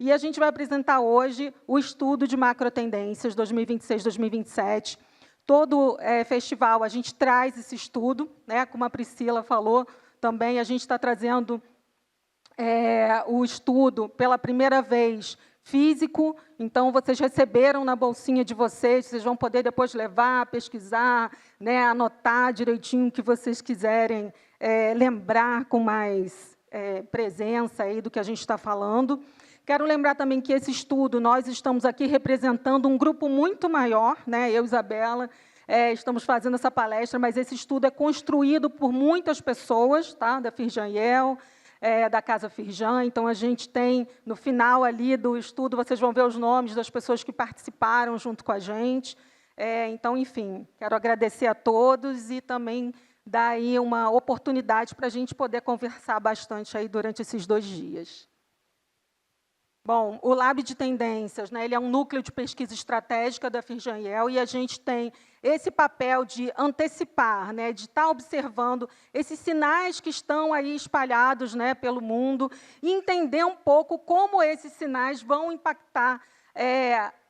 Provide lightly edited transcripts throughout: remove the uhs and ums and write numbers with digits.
E a gente vai apresentar hoje o estudo de macrotendências 2026-2027. Todo festival a gente traz esse estudo, né, como a Priscila falou também, a gente está trazendo o estudo pela primeira vez físico, então vocês receberam na bolsinha de vocês vão poder depois levar, pesquisar, né, anotar direitinho o que vocês quiserem lembrar com mais presença aí do que a gente está falando. Quero lembrar também que esse estudo, nós estamos aqui representando um grupo muito maior, né, eu e Isabela, estamos fazendo essa palestra, mas esse estudo é construído por muitas pessoas, tá, da Firjan-Yale, da Casa Firjan. Então, a gente tem, no final ali do estudo, vocês vão ver os nomes das pessoas que participaram junto com a gente. Então, enfim, quero agradecer a todos e também dar aí uma oportunidade para a gente poder conversar bastante aí durante esses 2 dias. Bom, o Lab de Tendências, né, ele é um núcleo de pesquisa estratégica da Firjan-Yale e a gente tem esse papel de antecipar, né, de estar observando esses sinais que estão aí espalhados, né, pelo mundo e entender um pouco como esses sinais vão impactar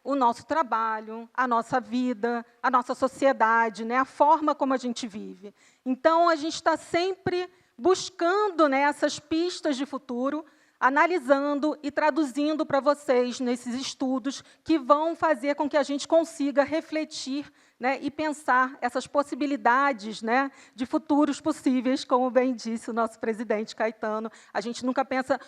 o nosso trabalho, a nossa vida, a nossa sociedade, né, a forma como a gente vive. Então, a gente está sempre buscando, né, essas pistas de futuro, analisando e traduzindo para vocês nesses estudos que vão fazer com que a gente consiga refletir, né, e pensar essas possibilidades, né, de futuros possíveis, como bem disse o nosso presidente Caetano. A gente nunca pensa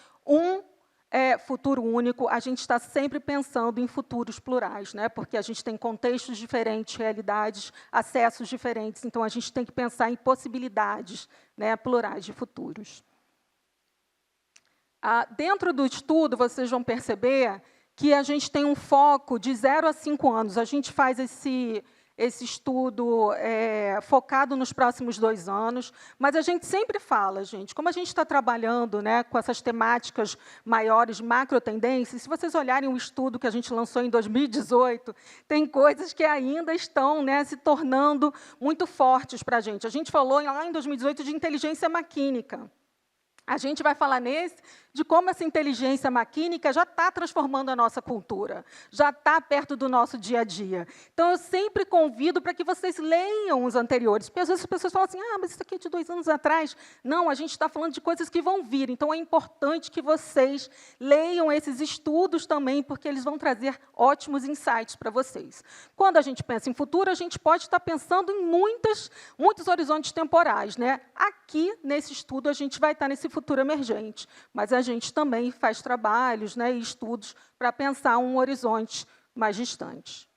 futuro único, a gente está sempre pensando em futuros plurais, né, porque a gente tem contextos diferentes, realidades, acessos diferentes, então a gente tem que pensar em possibilidades, né, plurais de futuros. Dentro do estudo, vocês vão perceber que a gente tem um foco de 0 a 5 anos. A gente faz esse estudo focado nos próximos 2 anos, mas a gente sempre fala, gente, como a gente está trabalhando, né, com essas temáticas maiores, macro tendências, se vocês olharem o estudo que a gente lançou em 2018, tem coisas que ainda estão, né, se tornando muito fortes para a gente. A gente falou lá em 2018 de inteligência maquínica. A gente vai falar nesse de como essa inteligência maquínica já está transformando a nossa cultura, já está perto do nosso dia a dia. Então, eu sempre convido para que vocês leiam os anteriores, porque às vezes as pessoas falam assim, mas isso aqui é de 2 anos atrás. Não, a gente está falando de coisas que vão vir, então é importante que vocês leiam esses estudos também, porque eles vão trazer ótimos insights para vocês. Quando a gente pensa em futuro, a gente pode estar pensando em muitos horizontes temporais, né? Aqui, nesse estudo, a gente vai estar nesse futuro emergente, mas a gente também faz trabalhos, né, e estudos para pensar um horizonte mais distante.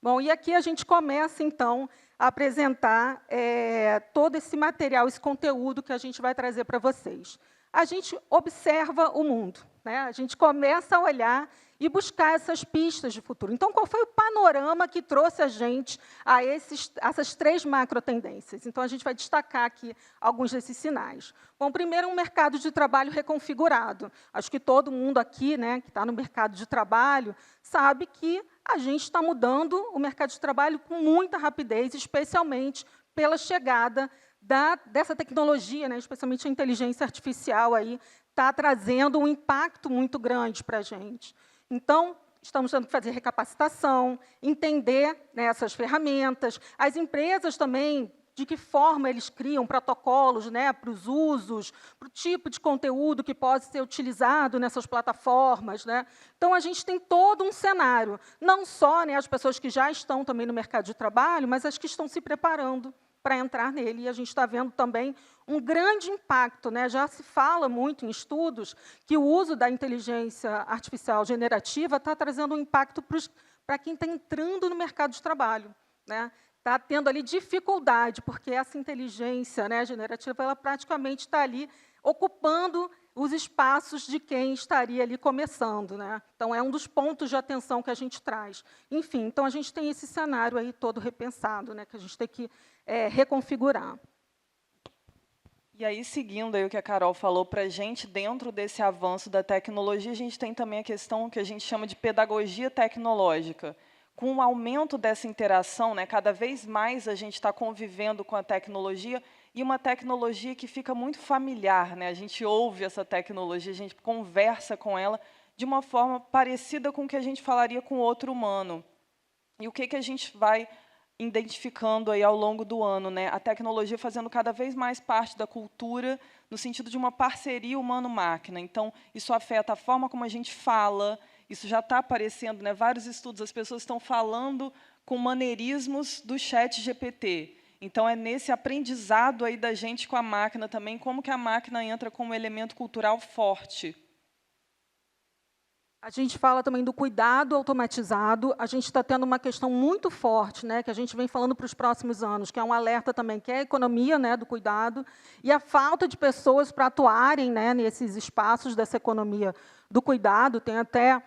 Bom, e aqui a gente começa, então, a apresentar todo esse material, esse conteúdo que a gente vai trazer para vocês. A gente observa o mundo, né? A gente começa a olhar e buscar essas pistas de futuro. Então, qual foi o panorama que trouxe a gente a essas 3 macrotendências? Então, a gente vai destacar aqui alguns desses sinais. Bom, primeiro, um mercado de trabalho reconfigurado. Acho que todo mundo aqui, né, que está no mercado de trabalho, sabe que a gente está mudando o mercado de trabalho com muita rapidez, especialmente pela chegada dessa tecnologia, né, especialmente a inteligência artificial, está trazendo um impacto muito grande para a gente. Então, estamos tendo que fazer recapacitação, entender, né, essas ferramentas. As empresas também, de que forma eles criam protocolos, né, para os usos, para o tipo de conteúdo que pode ser utilizado nessas plataformas, né? Então, a gente tem todo um cenário, não só, né, as pessoas que já estão também no mercado de trabalho, mas as que estão se preparando para entrar nele. E a gente está vendo também um grande impacto, né? Já se fala muito em estudos que o uso da inteligência artificial generativa está trazendo um impacto para quem está entrando no mercado de trabalho, né? Está tendo ali dificuldade, porque essa inteligência, né, generativa, ela praticamente está ali ocupando os espaços de quem estaria ali começando, né? Então, é um dos pontos de atenção que a gente traz. Enfim, então, a gente tem esse cenário aí todo repensado, né, que a gente tem que reconfigurar. E aí, seguindo aí o que a Carol falou para a gente, dentro desse avanço da tecnologia, a gente tem também a questão que a gente chama de pedagogia tecnológica. Com o aumento dessa interação, né, cada vez mais a gente está convivendo com a tecnologia, e uma tecnologia que fica muito familiar, né? A gente ouve essa tecnologia, a gente conversa com ela de uma forma parecida com o que a gente falaria com outro humano. E o que a gente vai identificando aí ao longo do ano, né? A tecnologia fazendo cada vez mais parte da cultura, no sentido de uma parceria humano-máquina. Então, isso afeta a forma como a gente fala, isso já está aparecendo, né? Vários estudos, as pessoas estão falando com maneirismos do chat GPT. Então, é nesse aprendizado aí da gente com a máquina também, como que a máquina entra como elemento cultural forte. A gente fala também do cuidado automatizado. A gente está tendo uma questão muito forte, né, que a gente vem falando para os próximos anos, que é um alerta também, que é a economia, né, do cuidado, e a falta de pessoas para atuarem, né, nesses espaços dessa economia do cuidado. Tem até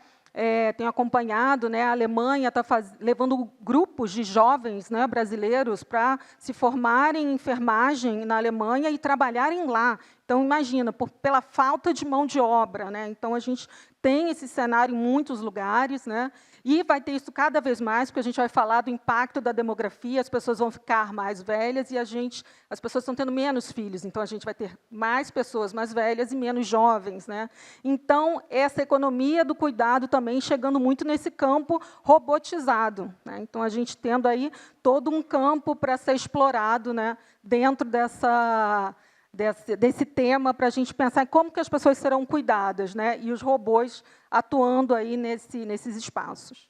tenho acompanhado, né, a Alemanha está levando grupos de jovens, né, brasileiros para se formarem em enfermagem na Alemanha e trabalharem lá. Então, imagina, pela falta de mão de obra, né? Então, a gente tem esse cenário em muitos lugares, né? E vai ter isso cada vez mais, porque a gente vai falar do impacto da demografia, as pessoas vão ficar mais velhas e as pessoas estão tendo menos filhos, então a gente vai ter mais pessoas mais velhas e menos jovens, né? Então, essa economia do cuidado também chegando muito nesse campo robotizado, né? Então, a gente tendo aí todo um campo para ser explorado, né, dentro desse tema, para a gente pensar em como que as pessoas serão cuidadas, né, e os robôs atuando aí nesses espaços.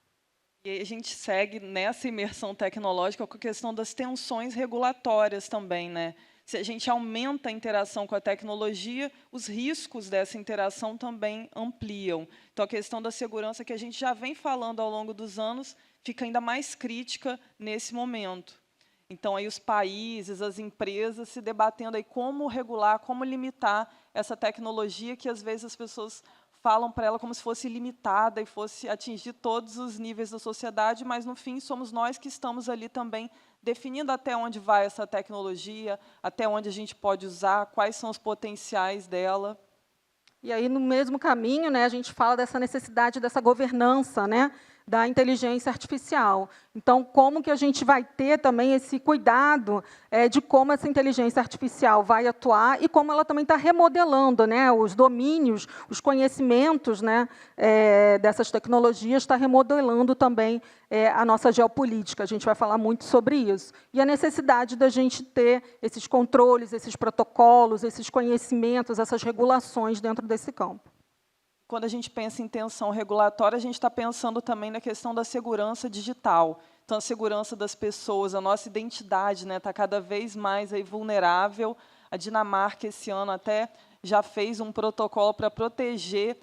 E aí a gente segue nessa imersão tecnológica com a questão das tensões regulatórias também, né? Se a gente aumenta a interação com a tecnologia, os riscos dessa interação também ampliam. Então, a questão da segurança, que a gente já vem falando ao longo dos anos, fica ainda mais crítica nesse momento. Então, aí os países, as empresas se debatendo aí como regular, como limitar essa tecnologia que, às vezes, as pessoas falam para ela como se fosse limitada e fosse atingir todos os níveis da sociedade, mas, no fim, somos nós que estamos ali também definindo até onde vai essa tecnologia, até onde a gente pode usar, quais são os potenciais dela. E aí, no mesmo caminho, né, a gente fala dessa necessidade dessa governança, né, da inteligência artificial. Então, como que a gente vai ter também esse cuidado de como essa inteligência artificial vai atuar e como ela também está remodelando, né, os domínios, os conhecimentos, né, dessas tecnologias, está remodelando também a nossa geopolítica. A gente vai falar muito sobre isso. E a necessidade da gente ter esses controles, esses protocolos, esses conhecimentos, essas regulações dentro desse campo. Quando a gente pensa em tensão regulatória, a gente está pensando também na questão da segurança digital. Então, a segurança das pessoas, a nossa identidade, né, está cada vez mais aí vulnerável. A Dinamarca, esse ano, até já fez um protocolo para proteger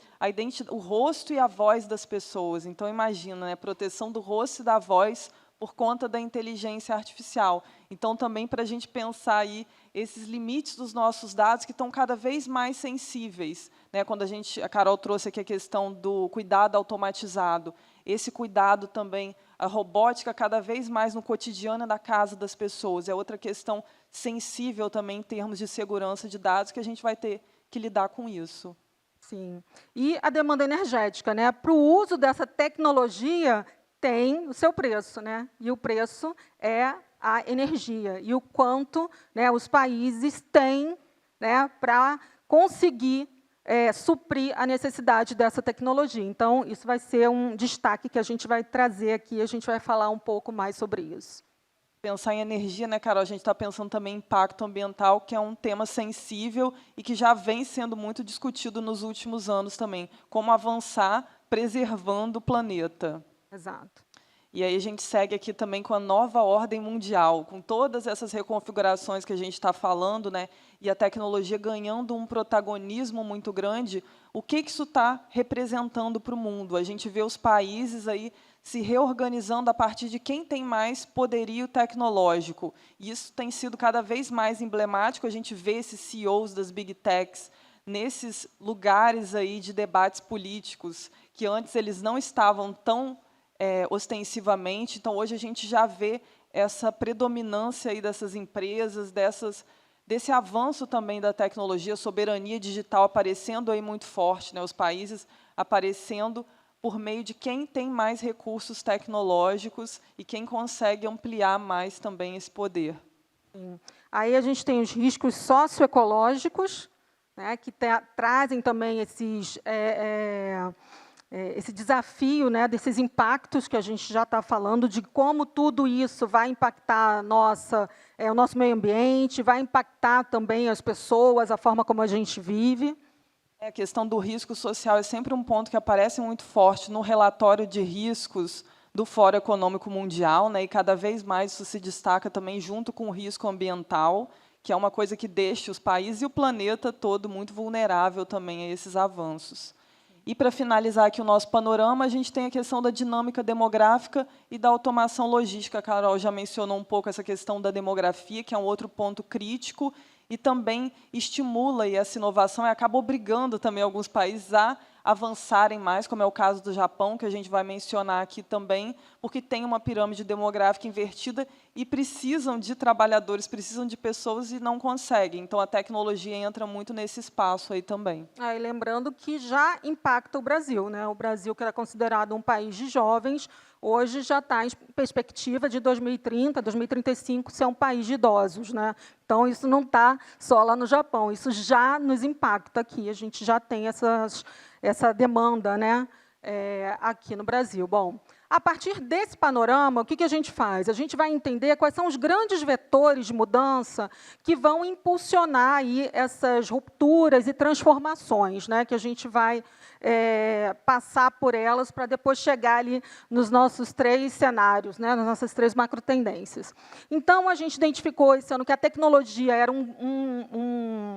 o rosto e a voz das pessoas. Então, imagina, né, proteção do rosto e da voz por conta da inteligência artificial. Então, também para a gente pensar aí esses limites dos nossos dados que estão cada vez mais sensíveis, né? Quando a Carol trouxe aqui a questão do cuidado automatizado, esse cuidado também, a robótica cada vez mais no cotidiano da casa das pessoas, é outra questão sensível também em termos de segurança de dados que a gente vai ter que lidar com isso. Sim. E a demanda energética, né? Para o uso dessa tecnologia, tem o seu preço, né? E o preço é a energia e o quanto, né, os países têm, né, para conseguir suprir a necessidade dessa tecnologia. Então, isso vai ser um destaque que a gente vai trazer aqui, a gente vai falar um pouco mais sobre isso. Pensar em energia, né, Carol? A gente está pensando também em impacto ambiental, que é um tema sensível e que já vem sendo muito discutido nos últimos anos também. Como avançar preservando o planeta. Exato. E aí a gente segue aqui também com a nova ordem mundial, com todas essas reconfigurações que a gente está falando, né, e a tecnologia ganhando um protagonismo muito grande. O que isso está representando para o mundo? A gente vê os países aí se reorganizando a partir de quem tem mais poderio tecnológico. E isso tem sido cada vez mais emblemático. A gente vê esses CEOs das Big Techs nesses lugares aí de debates políticos, que antes eles não estavam tão ostensivamente. Então, hoje a gente já vê essa predominância aí dessas empresas, desse avanço também da tecnologia, a soberania digital aparecendo aí muito forte, né? Os países aparecendo por meio de quem tem mais recursos tecnológicos e quem consegue ampliar mais também esse poder. Sim. Aí a gente tem os riscos socioecológicos, né, que trazem também esses esse desafio, né, desses impactos que a gente já está falando, de como tudo isso vai impactar o nosso meio ambiente, vai impactar também as pessoas, a forma como a gente vive. A questão do risco social é sempre um ponto que aparece muito forte no relatório de riscos do Fórum Econômico Mundial, né, e cada vez mais isso se destaca também junto com o risco ambiental, que é uma coisa que deixa os países e o planeta todo muito vulnerável também a esses avanços. E, para finalizar aqui o nosso panorama, a gente tem a questão da dinâmica demográfica e da automação logística. A Carol já mencionou um pouco essa questão da demografia, que é um outro ponto crítico, e também estimula essa inovação e acaba obrigando também alguns países a avançarem mais, como é o caso do Japão, que a gente vai mencionar aqui também, porque tem uma pirâmide demográfica invertida e precisam de trabalhadores, precisam de pessoas e não conseguem. Então, a tecnologia entra muito nesse espaço aí também. E lembrando que já impacta o Brasil, né? O Brasil, que era considerado um país de jovens, hoje já está em perspectiva de 2030, 2035, ser um país de idosos, né? Então, isso não está só lá no Japão, isso já nos impacta aqui, a gente já tem essa demanda, né, aqui no Brasil. Bom, a partir desse panorama, o que a gente faz? A gente vai entender quais são os grandes vetores de mudança que vão impulsionar aí essas rupturas e transformações, né, que a gente vai passar por elas para depois chegar ali nos nossos 3 cenários, né, nas nossas 3 macrotendências. Então, a gente identificou esse ano que a tecnologia era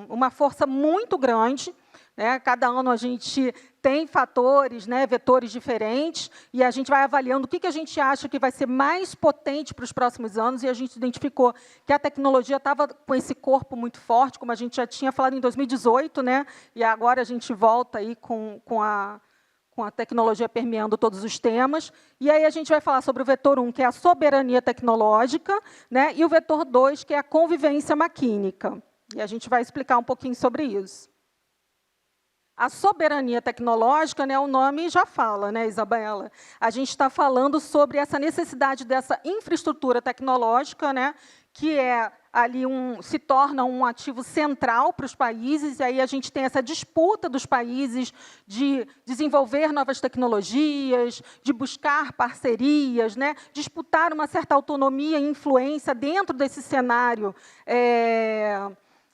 uma força muito grande, né? Cada ano a gente tem fatores, né, vetores diferentes, e a gente vai avaliando o que a gente acha que vai ser mais potente para os próximos anos, e a gente identificou que a tecnologia estava com esse corpo muito forte, como a gente já tinha falado em 2018, né, e agora a gente volta aí com a tecnologia permeando todos os temas. E aí a gente vai falar sobre o vetor 1, que é a soberania tecnológica, né, e o vetor 2, que é a convivência maquínica. E a gente vai explicar um pouquinho sobre isso. A soberania tecnológica, né, o nome já fala, né, Isabela? A gente está falando sobre essa necessidade dessa infraestrutura tecnológica, né, que ali se torna um ativo central para os países, e aí a gente tem essa disputa dos países de desenvolver novas tecnologias, de buscar parcerias, né, disputar uma certa autonomia e influência dentro desse cenário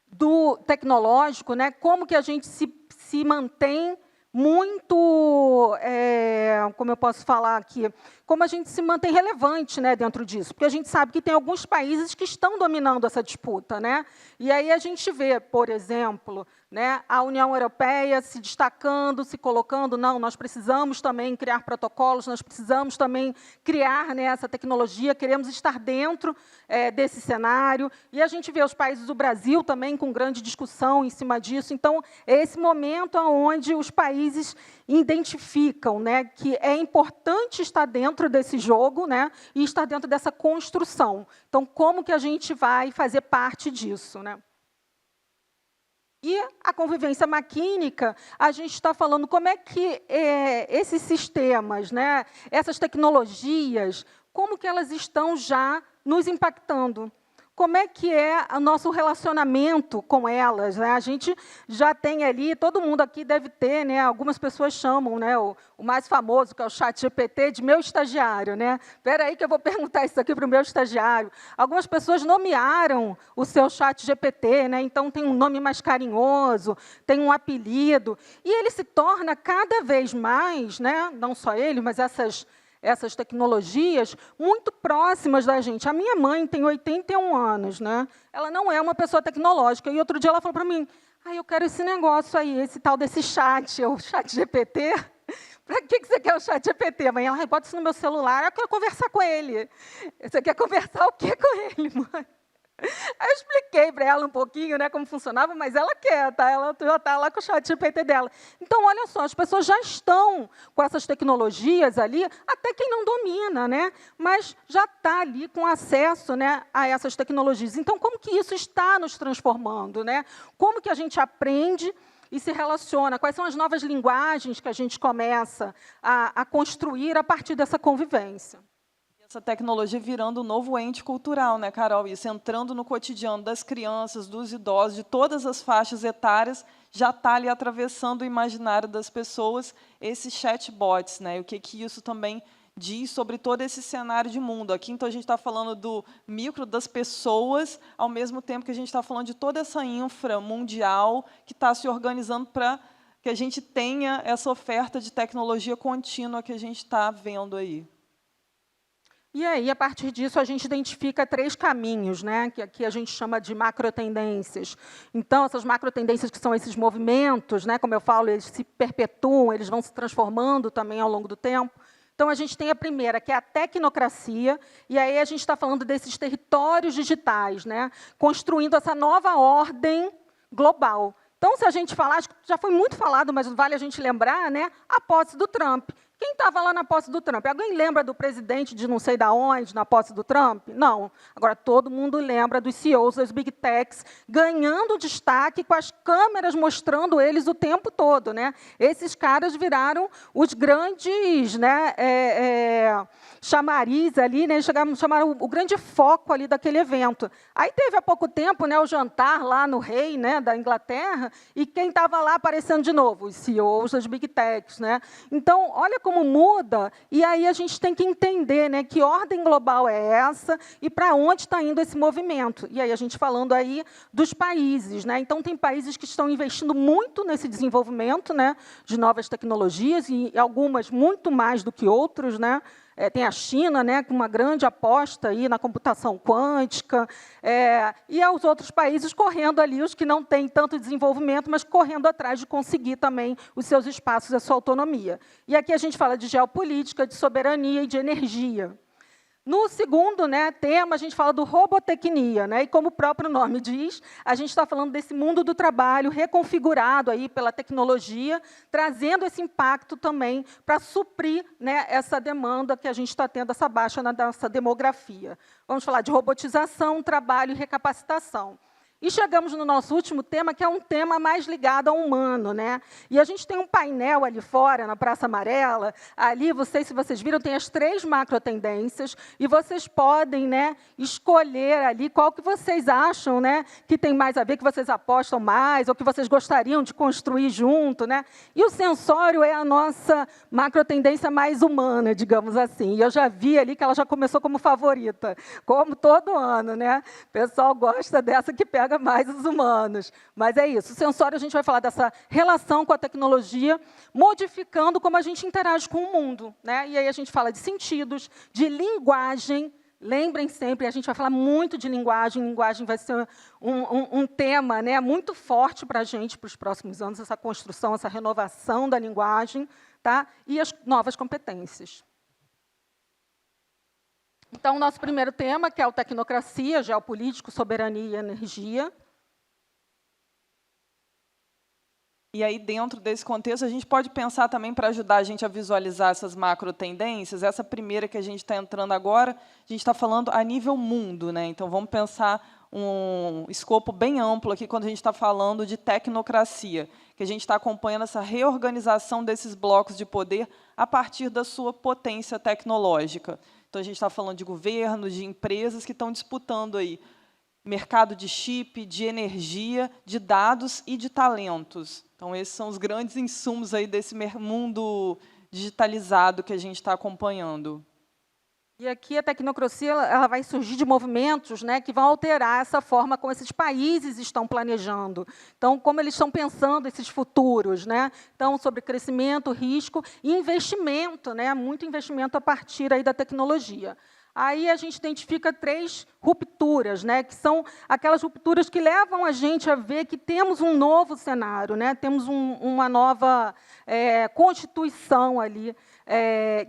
do tecnológico, né, como que a gente se mantém muito, como eu posso falar aqui, como a gente se mantém relevante, né, dentro disso, porque a gente sabe que tem alguns países que estão dominando essa disputa, né? E aí a gente vê, por exemplo, né, a União Europeia se destacando, se colocando, não, nós precisamos também criar protocolos, nós precisamos também criar, né, essa tecnologia, queremos estar dentro desse cenário, e a gente vê os países do Brasil também com grande discussão em cima disso. Então, é esse momento onde os países identificam, né, que é importante estar dentro desse jogo, né, e estar dentro dessa construção. Então, como que a gente vai fazer parte disso, né? E a convivência maquínica, a gente está falando como é que esses sistemas, né, essas tecnologias, como que elas estão já nos impactando. Como é que é o nosso relacionamento com elas, né? A gente já tem ali, todo mundo aqui deve ter, né, algumas pessoas chamam, né, o mais famoso, que é o ChatGPT, de meu estagiário, né? Espera aí que eu vou perguntar isso aqui para o meu estagiário. Algumas pessoas nomearam o seu ChatGPT, né? Então tem um nome mais carinhoso, tem um apelido, e ele se torna cada vez mais, né, não só ele, mas essas tecnologias muito próximas da gente. A minha mãe tem 81 anos, né? Ela não é uma pessoa tecnológica. E outro dia ela falou para mim, eu quero esse negócio aí, esse tal desse chat, o chat GPT. Para que você quer o chat GPT? Mãe, ela bota isso no meu celular, eu quero conversar com ele. Você quer conversar o quê com ele, mãe? Aí eu expliquei para ela um pouquinho, né, como funcionava, mas ela quer, tá? Ela já está lá com o chat GPT dela. Então, olha só, as pessoas já estão com essas tecnologias ali, até quem não domina, né, mas já está ali com acesso, né, a essas tecnologias. Então, como que isso está nos transformando, né? Como que a gente aprende e se relaciona? Quais são as novas linguagens que a gente começa a construir a partir dessa convivência? essa tecnologia virando um novo ente cultural, né, Carol? Isso entrando no cotidiano das crianças, dos idosos, de todas as faixas etárias, já está ali atravessando o imaginário das pessoas, esses chatbots, né? E o que isso também diz sobre todo esse cenário de mundo. Aqui, então, a gente está falando do micro, das pessoas, ao mesmo tempo que a gente está falando de toda essa infra mundial que está se organizando para que a gente tenha essa oferta de tecnologia contínua que a gente está vendo aí. E aí, a partir disso, a gente identifica 3 caminhos, né, que aqui a gente chama de macrotendências. Então, essas macrotendências, que são esses movimentos, né, como eu falo, eles se perpetuam, eles vão se transformando também ao longo do tempo. Então, a gente tem a primeira, que é a tecnocracia, e aí a gente está falando desses territórios digitais, né, construindo essa nova ordem global. Então, se a gente falar, acho que já foi muito falado, mas vale a gente lembrar, né, a posse do Trump. Quem estava lá na posse do Trump? Alguém lembra do presidente de não sei da onde, na posse do Trump? Não. Agora, todo mundo lembra dos CEOs das Big Techs ganhando destaque com as câmeras mostrando eles o tempo todo, né? Esses caras viraram os grandes, né, chamariz ali, né? Chamaram o grande foco ali daquele evento. Aí teve há pouco tempo, né, o jantar lá no rei, né, da Inglaterra, e quem estava lá aparecendo de novo? Os CEOs das Big Techs, né? Então, olha como muda, e aí a gente tem que entender, né, que ordem global é essa e para onde está indo esse movimento. E aí a gente falando aí dos países, né? Então, tem países que estão investindo muito nesse desenvolvimento, né, de novas tecnologias, e algumas muito mais do que outros, né? Tem a China, né, com uma grande aposta aí na computação quântica, e os outros países correndo ali, os que não têm tanto desenvolvimento, mas correndo atrás de conseguir também os seus espaços, a sua autonomia. E aqui a gente fala de geopolítica, de soberania e de energia. No segundo, né, tema, a gente fala do robotecnia, né, e como o próprio nome diz, a gente está falando desse mundo do trabalho reconfigurado aí pela tecnologia, trazendo esse impacto também para suprir, né, essa demanda que a gente está tendo, essa baixa na nossa demografia. Vamos falar de robotização, trabalho e recapacitação. E chegamos no nosso último tema, que é um tema mais ligado ao humano, né? E a gente tem um painel ali fora, na Praça Amarela. Ali, se vocês viram, tem as 3 macrotendências, e vocês podem, né, escolher ali qual que vocês acham, né, que tem mais a ver, que vocês apostam mais, ou que vocês gostariam de construir junto, né? E o sensório é a nossa macrotendência mais humana, digamos assim. E eu já vi ali que ela já começou como favorita, como todo ano, né? O pessoal gosta dessa que pega mais os humanos. Mas é isso. O sensório, a gente vai falar dessa relação com a tecnologia, modificando como a gente interage com o mundo, né? E aí a gente fala de sentidos, de linguagem. Lembrem sempre, a gente vai falar muito de linguagem. Linguagem vai ser um tema, né, muito forte para a gente, para os próximos anos, essa construção, essa renovação da linguagem, tá? E as novas competências. Então, nosso primeiro tema, que é o tecnocracia, geopolítico, soberania e energia. E aí, dentro desse contexto, a gente pode pensar também, para ajudar a gente a visualizar essas macro tendências, essa primeira que a gente está entrando agora, a gente está falando a nível mundo, né? Então, vamos pensar um escopo bem amplo aqui quando a gente está falando de tecnocracia, que a gente está acompanhando essa reorganização desses blocos de poder a partir da sua potência tecnológica. Então, a gente está falando de governos, de empresas que estão disputando aí mercado de chip, de energia, de dados e de talentos. Então, esses são os grandes insumos aí desse mundo digitalizado que a gente está acompanhando. E aqui a tecnocracia ela vai surgir de movimentos, né, que vão alterar essa forma como esses países estão planejando. Então, como eles estão pensando esses futuros, né? Então, sobre crescimento, risco e investimento, né? Muito investimento a partir aí da tecnologia. Aí a gente identifica 3 rupturas, né, que são aquelas rupturas que levam a gente a ver que temos um novo cenário, né, temos uma nova constituição ali,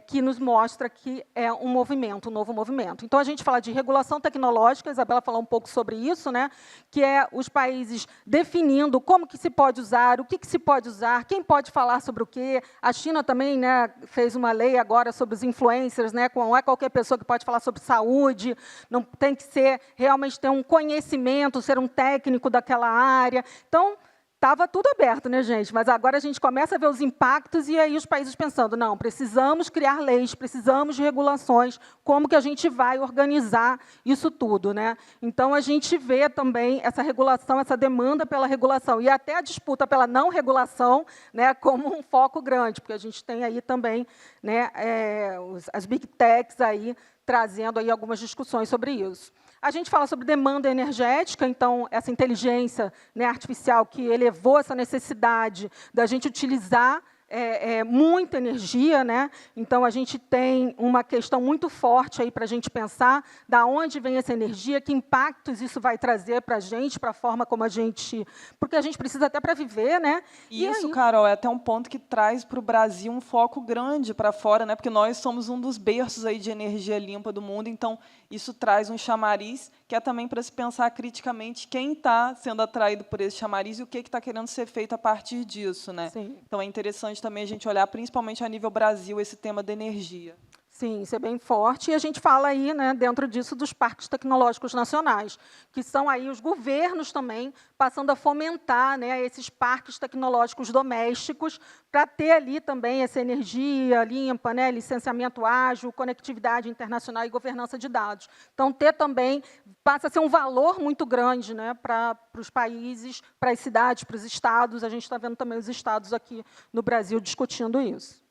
que nos mostra que é um movimento, um novo movimento. Então, a gente fala de regulação tecnológica, a Isabela falou um pouco sobre isso, né, que é os países definindo como que se pode usar, o que se pode usar, quem pode falar sobre o quê. A China também, né, fez uma lei agora sobre os influencers, né, não é qualquer pessoa que pode falar sobre saúde, não tem que ser realmente ter um conhecimento, ser um técnico daquela área. Então, estava tudo aberto, né, gente? Mas agora a gente começa a ver os impactos e aí os países pensando, não, precisamos criar leis, precisamos de regulações, como que a gente vai organizar isso tudo, né? Então, a gente vê também essa regulação, essa demanda pela regulação e até a disputa pela não regulação, né, como um foco grande, porque a gente tem aí também, né, as big techs aí trazendo aí algumas discussões sobre isso. A gente fala sobre demanda energética, então, essa inteligência, né, artificial que elevou essa necessidade da gente utilizar muita energia, né? Então, a gente tem uma questão muito forte aí para a gente pensar da onde vem essa energia, que impactos isso vai trazer para a gente, para a forma como a gente... Porque a gente precisa até para viver, né? E isso, Carol, é até um ponto que traz para o Brasil um foco grande para fora, né? Porque nós somos um dos berços aí de energia limpa do mundo, então isso traz um chamariz que é também para se pensar criticamente quem está sendo atraído por esse chamariz e o que está querendo ser feito a partir disso, né? Sim. Então, é interessante também a gente olhar, principalmente a nível Brasil, esse tema da energia. Sim, isso é bem forte. E a gente fala aí, né, dentro disso, dos parques tecnológicos nacionais, que são aí os governos também passando a fomentar, né, esses parques tecnológicos domésticos para ter ali também essa energia limpa, né, licenciamento ágil, conectividade internacional e governança de dados. Então, ter também passa a ser um valor muito grande, né, para os países, para as cidades, para os estados. A gente está vendo também os estados aqui no Brasil discutindo isso.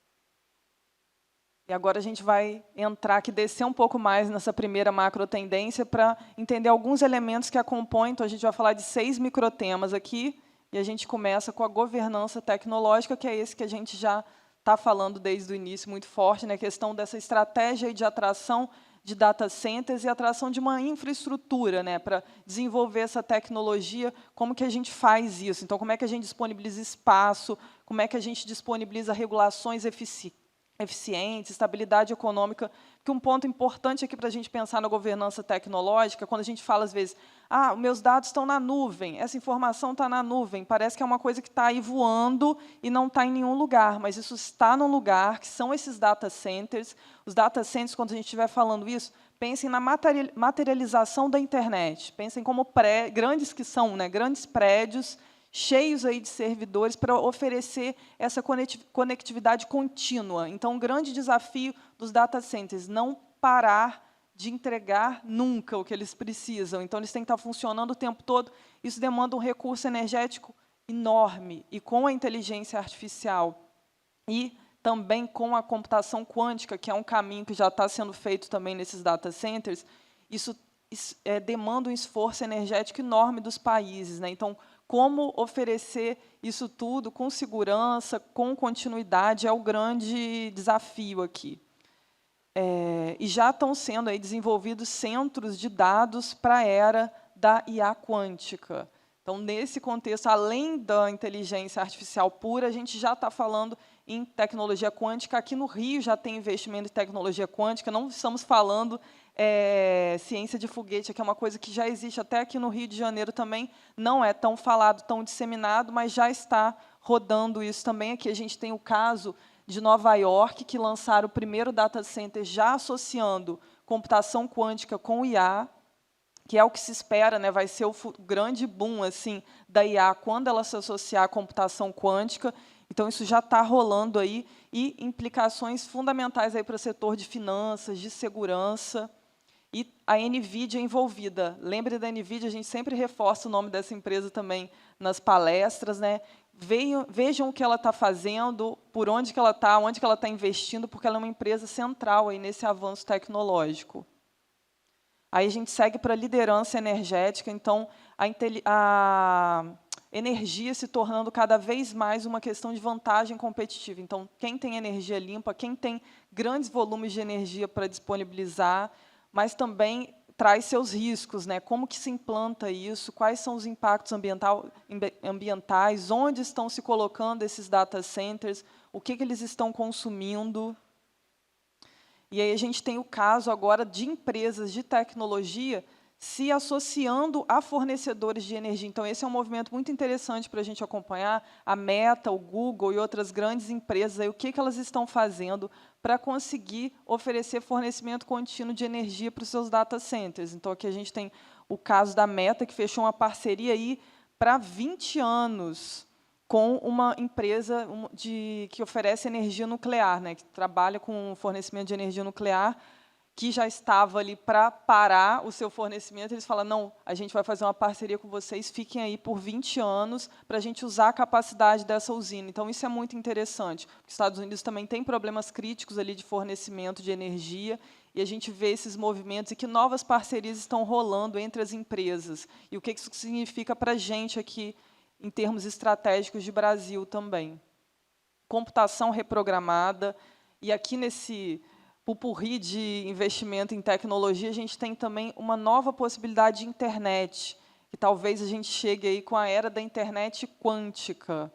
E agora a gente vai entrar aqui, descer um pouco mais nessa primeira macro tendência para entender alguns elementos que a compõem. Então, a gente vai falar de 6 microtemas aqui, e a gente começa com a governança tecnológica, que é esse que a gente já está falando desde o início, muito forte, né? A questão dessa estratégia de atração de data centers e atração de uma infraestrutura, né, para desenvolver essa tecnologia. Como que a gente faz isso? Então, como é que a gente disponibiliza espaço, como é que a gente disponibiliza regulações eficientes, estabilidade econômica, que um ponto importante aqui para a gente pensar na governança tecnológica, quando a gente fala, às vezes, os meus dados estão na nuvem, essa informação está na nuvem, parece que é uma coisa que está aí voando e não está em nenhum lugar, mas isso está num lugar, que são esses data centers. Os data centers, quando a gente estiver falando isso, pensem na materialização da internet, pensem como grandes que são, né, grandes prédios, cheios aí de servidores para oferecer essa conectividade contínua. Então, um grande desafio dos data centers, não parar de entregar nunca o que eles precisam. Então, eles têm que estar funcionando o tempo todo. Isso demanda um recurso energético enorme, e com a inteligência artificial e também com a computação quântica, que é um caminho que já está sendo feito também nesses data centers, isso demanda um esforço energético enorme dos países, né? Então, como oferecer isso tudo com segurança, com continuidade, é o grande desafio aqui. E já estão sendo aí desenvolvidos centros de dados para a era da IA quântica. Então, nesse contexto, além da inteligência artificial pura, a gente já está falando em tecnologia quântica. Aqui no Rio já tem investimento em tecnologia quântica, não estamos falando ciência de foguete, que é uma coisa que já existe até aqui no Rio de Janeiro também, não é tão falado, tão disseminado, mas já está rodando isso também. Aqui a gente tem o caso de Nova York, que lançaram o primeiro data center já associando computação quântica com IA, que é o que se espera, né, vai ser o grande boom assim, da IA quando ela se associar à computação quântica. Então, isso já está rolando aí, e implicações fundamentais aí para o setor de finanças, de segurança, e a NVIDIA envolvida. Lembre da NVIDIA, a gente sempre reforça o nome dessa empresa também nas palestras, né? Vejam o que ela está fazendo, por onde que ela está, onde que ela está investindo, porque ela é uma empresa central aí nesse avanço tecnológico. Aí a gente segue para a liderança energética, então a energia se tornando cada vez mais uma questão de vantagem competitiva. Então, quem tem energia limpa, quem tem grandes volumes de energia para disponibilizar, mas também traz seus riscos, né? Como que se implanta isso, quais são os impactos ambientais, onde estão se colocando esses data centers, o que eles estão consumindo. E aí a gente tem o caso agora de empresas de tecnologia se associando a fornecedores de energia. Então, esse é um movimento muito interessante para a gente acompanhar. A Meta, o Google e outras grandes empresas, aí, o que elas estão fazendo para conseguir oferecer fornecimento contínuo de energia para os seus data centers. Então, aqui a gente tem o caso da Meta, que fechou uma parceria aí para 20 anos com uma empresa que oferece energia nuclear, né, que trabalha com o fornecimento de energia nuclear, que já estava ali para parar o seu fornecimento. Eles falam, não, a gente vai fazer uma parceria com vocês, fiquem aí por 20 anos para a gente usar a capacidade dessa usina. Então, isso é muito interessante. Os Estados Unidos também tem problemas críticos ali de fornecimento de energia, e a gente vê esses movimentos e que novas parcerias estão rolando entre as empresas. E o que isso significa para a gente aqui, em termos estratégicos de Brasil também. Computação reprogramada, e aqui nesse pupurri de investimento em tecnologia, a gente tem também uma nova possibilidade de internet, que talvez a gente chegue aí com a era da internet quântica.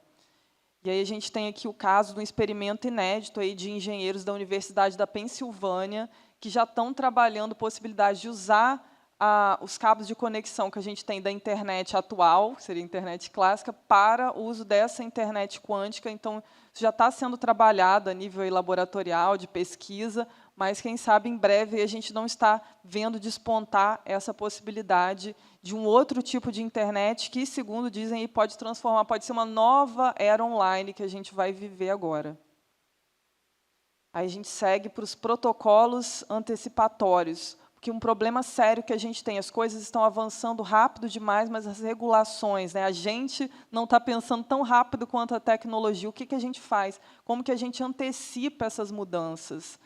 E aí a gente tem aqui o caso do experimento inédito aí de engenheiros da Universidade da Pensilvânia, que já estão trabalhando possibilidade de usar os cabos de conexão que a gente tem da internet atual, que seria a internet clássica, para o uso dessa internet quântica. Então, isso já está sendo trabalhado a nível laboratorial, de pesquisa, mas, quem sabe, em breve a gente não está vendo despontar essa possibilidade de um outro tipo de internet que, segundo dizem, pode transformar, pode ser uma nova era online que a gente vai viver agora. Aí a gente segue para os protocolos antecipatórios, porque um problema sério que a gente tem, as coisas estão avançando rápido demais, mas as regulações, né, a gente não está pensando tão rápido quanto a tecnologia. O que a gente faz? Como que a gente antecipa essas mudanças?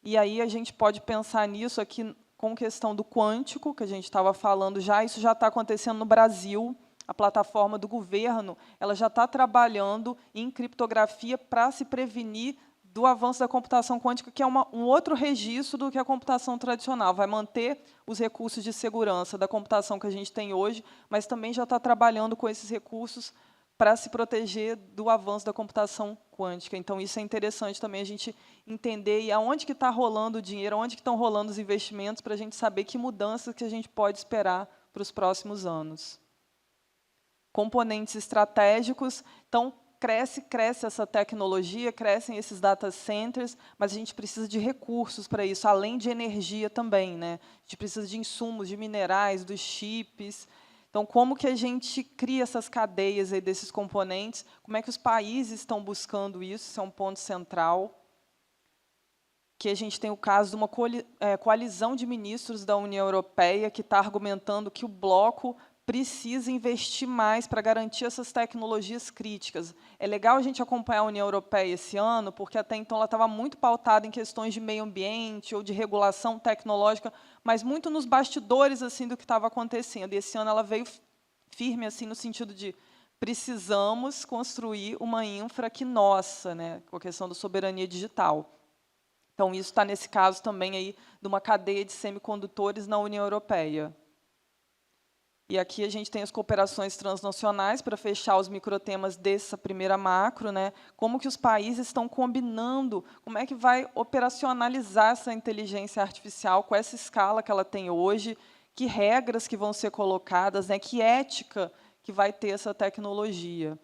E aí a gente pode pensar nisso aqui com questão do quântico, que a gente estava falando já, isso já está acontecendo no Brasil. A plataforma do governo ela já está trabalhando em criptografia para se prevenir do avanço da computação quântica, que é um outro registro do que a computação tradicional. Vai manter os recursos de segurança da computação que a gente tem hoje, mas também já está trabalhando com esses recursos para se proteger do avanço da computação quântica. Então, isso é interessante também a gente entender e aonde que está rolando o dinheiro, aonde que estão rolando os investimentos, para a gente saber que mudanças que a gente pode esperar para os próximos anos. Componentes estratégicos. Então, cresce essa tecnologia, crescem esses data centers, mas a gente precisa de recursos para isso, além de energia também, né? A gente precisa de insumos, de minerais, dos chips. Então, como que a gente cria essas cadeias aí desses componentes? Como é que os países estão buscando isso? Isso é um ponto central. Que a gente tem o caso de uma coalizão de ministros da União Europeia que está argumentando que o bloco precisa investir mais para garantir essas tecnologias críticas. É legal a gente acompanhar a União Europeia esse ano, porque até então ela estava muito pautada em questões de meio ambiente ou de regulação tecnológica, mas muito nos bastidores assim do que estava acontecendo. E esse ano ela veio firme assim no sentido de precisamos construir uma infra que nossa, né, com a questão da soberania digital. Então, isso está nesse caso também aí de uma cadeia de semicondutores na União Europeia. E aqui a gente tem as cooperações transnacionais para fechar os microtemas dessa primeira macro, né? Como que os países estão combinando, como é que vai operacionalizar essa inteligência artificial com essa escala que ela tem hoje, que regras que vão ser colocadas, né? Que ética que vai ter essa tecnologia.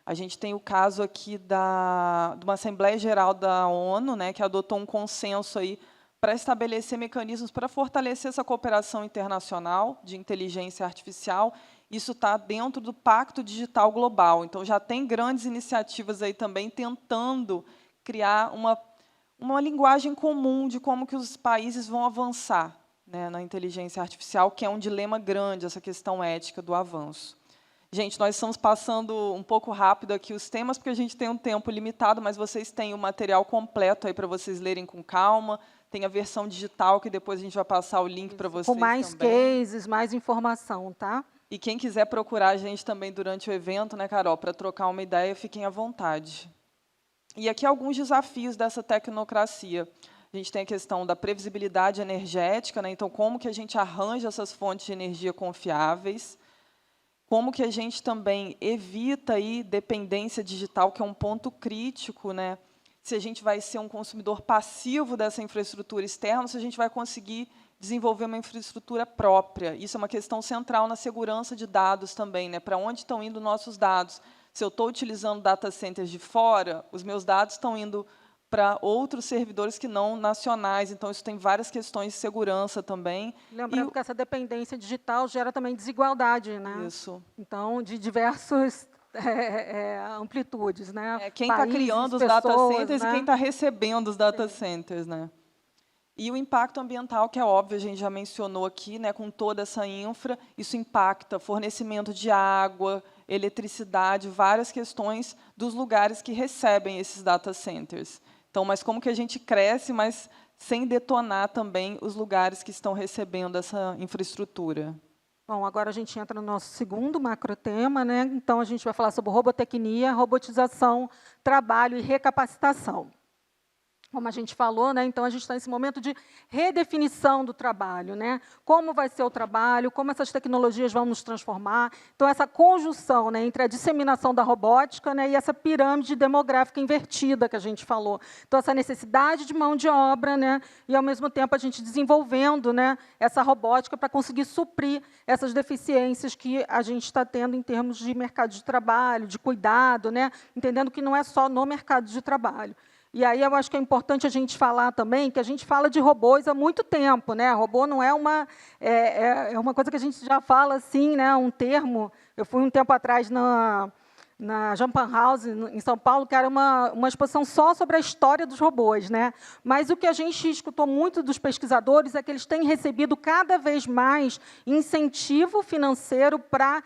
A gente tem o caso aqui de uma Assembleia Geral da ONU, né? Que adotou um consenso aí para estabelecer mecanismos para fortalecer essa cooperação internacional de inteligência artificial. Isso está dentro do Pacto Digital Global. Então, já tem grandes iniciativas aí também tentando criar uma linguagem comum de como que os países vão avançar, né, na inteligência artificial, que é um dilema grande, essa questão ética do avanço. Gente, nós estamos passando um pouco rápido aqui os temas, porque a gente tem um tempo limitado, mas vocês têm o material completo aí para vocês lerem com calma. Tem a versão digital, que depois a gente vai passar o link para vocês com mais também. cases, mais informação, tá? E quem quiser procurar a gente também durante o evento, né, Carol, para trocar uma ideia, fiquem à vontade. E aqui alguns desafios dessa tecnocracia. A gente tem a questão da previsibilidade energética, né? Então, como que a gente arranja essas fontes de energia confiáveis? Como que a gente também evita aí dependência digital, que é um ponto crítico, né? Se a gente vai ser um consumidor passivo dessa infraestrutura externa, ou se a gente vai conseguir desenvolver uma infraestrutura própria. Isso é uma questão central na segurança de dados também, né? Para onde estão indo nossos dados? Se eu estou utilizando data centers de fora, os meus dados estão indo para outros servidores que não nacionais. Então, isso tem várias questões de segurança também. Lembrando que essa dependência digital gera também desigualdade, né? Isso. Então, de diversas amplitudes, né? Quem está criando os data centers, né? E quem está recebendo os data centers, né? E o impacto ambiental, que é óbvio, a gente já mencionou aqui, né, com toda essa infra, isso impacta fornecimento de água, eletricidade, várias questões dos lugares que recebem esses data centers. Então, mas como que a gente cresce, mas sem detonar também os lugares que estão recebendo essa infraestrutura? Bom, agora a gente entra no nosso segundo macrotema, né? Então, a gente vai falar sobre robotecnia, robotização, trabalho e recapacitação. Como a gente falou, né? Então, a gente está nesse momento de redefinição do trabalho, né? Como vai ser o trabalho, como essas tecnologias vão nos transformar. Então, essa conjunção, né, entre a disseminação da robótica, né, e essa pirâmide demográfica invertida que a gente falou. Então, essa necessidade de mão de obra, né, e, ao mesmo tempo, a gente desenvolvendo, né, essa robótica para conseguir suprir essas deficiências que a gente está tendo em termos de mercado de trabalho, de cuidado, né, entendendo que não é só no mercado de trabalho. E aí eu acho que é importante a gente falar também que a gente fala de robôs há muito tempo, né? Robô não é uma coisa que a gente já fala assim, né? Um termo. Eu fui um tempo atrás na Japan House, em São Paulo, que era uma exposição só sobre a história dos robôs, né? Mas o que a gente escutou muito dos pesquisadores é que eles têm recebido cada vez mais incentivo financeiro para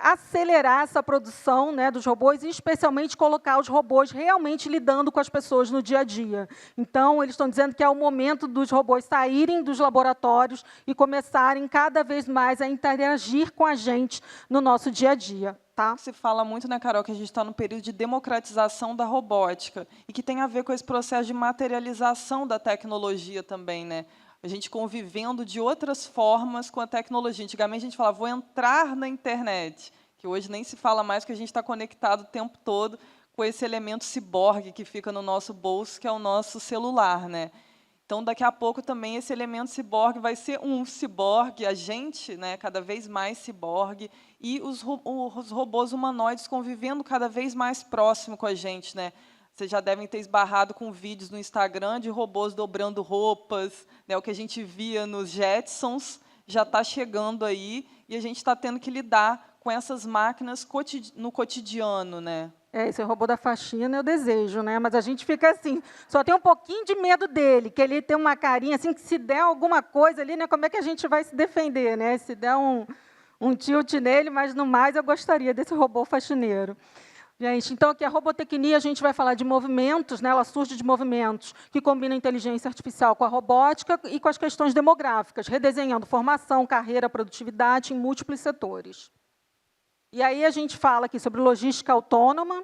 acelerar essa produção, né, dos robôs e, especialmente, colocar os robôs realmente lidando com as pessoas no dia a dia. Então, eles estão dizendo que é o momento dos robôs saírem dos laboratórios e começarem cada vez mais a interagir com a gente no nosso dia a dia. Tá? Se fala muito, né, Carol, que a gente está no período de democratização da robótica e que tem a ver com esse processo de materialização da tecnologia também, né? A gente convivendo de outras formas com a tecnologia. Antigamente, a gente falava, vou entrar na internet, que hoje nem se fala mais, porque a gente está conectado o tempo todo com esse elemento ciborgue que fica no nosso bolso, que é o nosso celular, né? Então, daqui a pouco, também, esse elemento ciborgue vai ser um ciborgue, a gente, né, cada vez mais ciborgue, e os robôs humanoides convivendo cada vez mais próximo com a gente, né? Vocês já devem ter esbarrado com vídeos no Instagram de robôs dobrando roupas, né? O que a gente via nos Jetsons já está chegando aí, e a gente está tendo que lidar com essas máquinas no cotidiano, né? Esse robô da faxina eu desejo, né? Mas a gente fica assim, só tem um pouquinho de medo dele, que ele tem uma carinha assim, que se der alguma coisa ali, né, como é que a gente vai se defender, né? Se der um tilt nele, mas, no mais, eu gostaria desse robô faxineiro. Gente, então, aqui a robotecnia, a gente vai falar de movimentos, né? Ela surge de movimentos que combinam a inteligência artificial com a robótica e com as questões demográficas, redesenhando formação, carreira, produtividade em múltiplos setores. E aí a gente fala aqui sobre logística autônoma.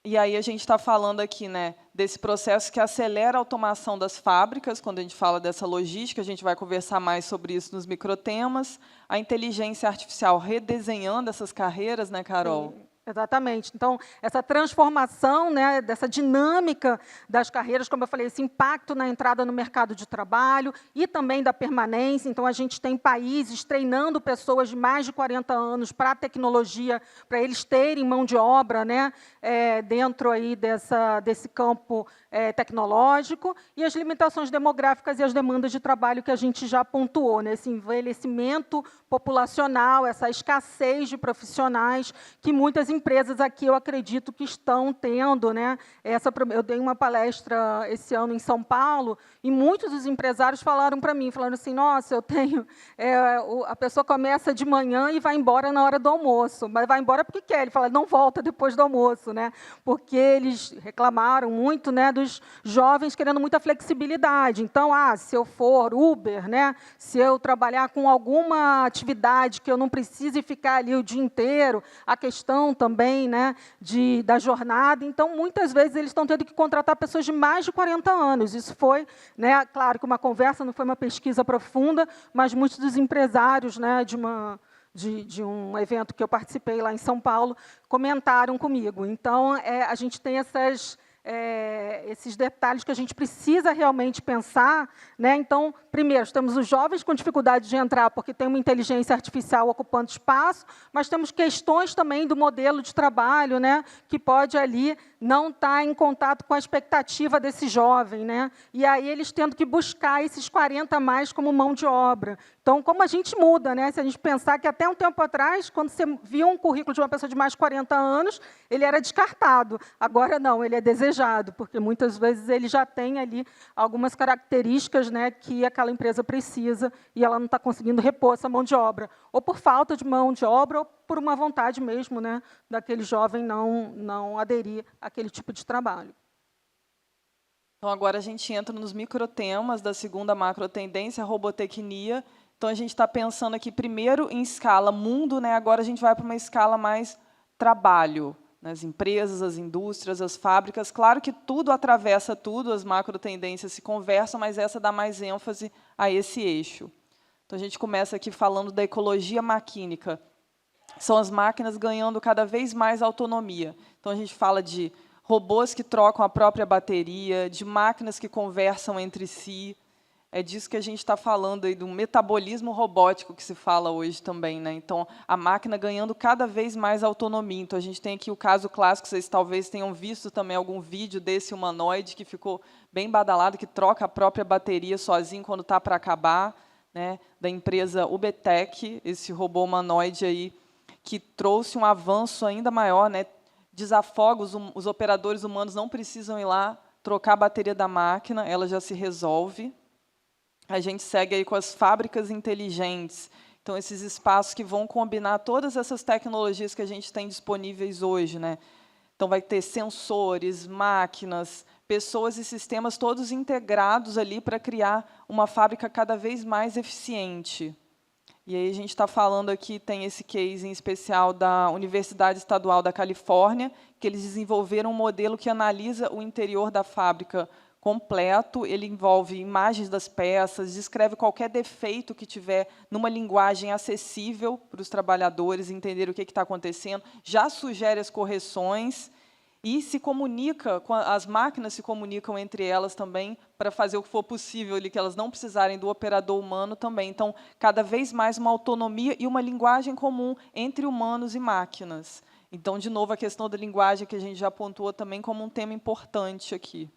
E aí a gente está falando aqui, né, desse processo que acelera a automação das fábricas. Quando a gente fala dessa logística, a gente vai conversar mais sobre isso nos microtemas. A inteligência artificial redesenhando essas carreiras, né, Carol? Sim. Exatamente. Então, essa transformação, né, dessa dinâmica das carreiras, como eu falei, esse impacto na entrada no mercado de trabalho e também da permanência. Então, a gente tem países treinando pessoas de mais de 40 anos para a tecnologia, para eles terem mão de obra, né, dentro aí desse campo tecnológico, e as limitações demográficas e as demandas de trabalho que a gente já pontuou, né, esse envelhecimento populacional, essa escassez de profissionais que muitas empresas aqui, eu acredito, que estão tendo, né? Eu dei uma palestra esse ano em São Paulo, e muitos dos empresários falaram para mim, falando assim, nossa, eu tenho... a pessoa começa de manhã e vai embora na hora do almoço, mas vai embora porque quer, ele fala, não volta depois do almoço, né? Porque eles reclamaram muito, né, dos jovens querendo muita flexibilidade. Então, se eu for Uber, né, se eu trabalhar com alguma atividade que eu não precise ficar ali o dia inteiro, a questão também, né, da jornada. Então, muitas vezes, eles estão tendo que contratar pessoas de mais de 40 anos. Isso foi, né, claro que uma conversa, não foi uma pesquisa profunda, mas muitos dos empresários, né, de um evento que eu participei lá em São Paulo, comentaram comigo. Então, a gente tem esses detalhes que a gente precisa realmente pensar, né? Então, primeiro, temos os jovens com dificuldade de entrar, porque tem uma inteligência artificial ocupando espaço, mas temos questões também do modelo de trabalho, né? Que pode ali não estar em contato com a expectativa desse jovem, né? E aí eles tendo que buscar esses 40 a mais como mão de obra. Então, como a gente muda, né? Se a gente pensar que até um tempo atrás, quando você via um currículo de uma pessoa de mais de 40 anos, ele era descartado. Agora não, ele é desejado, porque muitas vezes ele já tem ali algumas características, né, que aquela empresa precisa e ela não está conseguindo repor essa mão de obra, ou por falta de mão de obra, ou por uma vontade mesmo, né, daquele jovem não aderir àquele tipo de trabalho. Então, agora a gente entra nos microtemas da segunda macrotendência, a robotecnia. Então, a gente está pensando aqui, primeiro, em escala mundo, né? Agora a gente vai para uma escala mais trabalho, as empresas, as indústrias, as fábricas. Claro que tudo atravessa tudo, as macrotendências se conversam, mas essa dá mais ênfase a esse eixo. Então, a gente começa aqui falando da ecologia maquínica. São as máquinas ganhando cada vez mais autonomia. Então, a gente fala de robôs que trocam a própria bateria, de máquinas que conversam entre si. É disso que a gente está falando, aí, do metabolismo robótico que se fala hoje também, né? Então, a máquina ganhando cada vez mais autonomia. Então, a gente tem aqui o caso clássico, vocês talvez tenham visto também algum vídeo desse humanoide que ficou bem badalado, que troca a própria bateria sozinho quando está para acabar, né? Da empresa Ubetec, esse robô humanoide aí, que trouxe um avanço ainda maior, né? Desafoga, os operadores humanos não precisam ir lá trocar a bateria da máquina, ela já se resolve. A gente segue aí com as fábricas inteligentes. Então, esses espaços que vão combinar todas essas tecnologias que a gente tem disponíveis hoje, né? Então, vai ter sensores, máquinas, pessoas e sistemas todos integrados ali para criar uma fábrica cada vez mais eficiente. E aí a gente está falando aqui, tem esse case em especial da Universidade Estadual da Califórnia, que eles desenvolveram um modelo que analisa o interior da fábrica completo, ele envolve imagens das peças, descreve qualquer defeito que tiver numa linguagem acessível para os trabalhadores entender o que está acontecendo, já sugere as correções e se comunica, as máquinas se comunicam entre elas também para fazer o que for possível, ali, que elas não precisarem do operador humano também. Então, cada vez mais uma autonomia e uma linguagem comum entre humanos e máquinas. Então, de novo, a questão da linguagem que a gente já pontuou também como um tema importante aqui.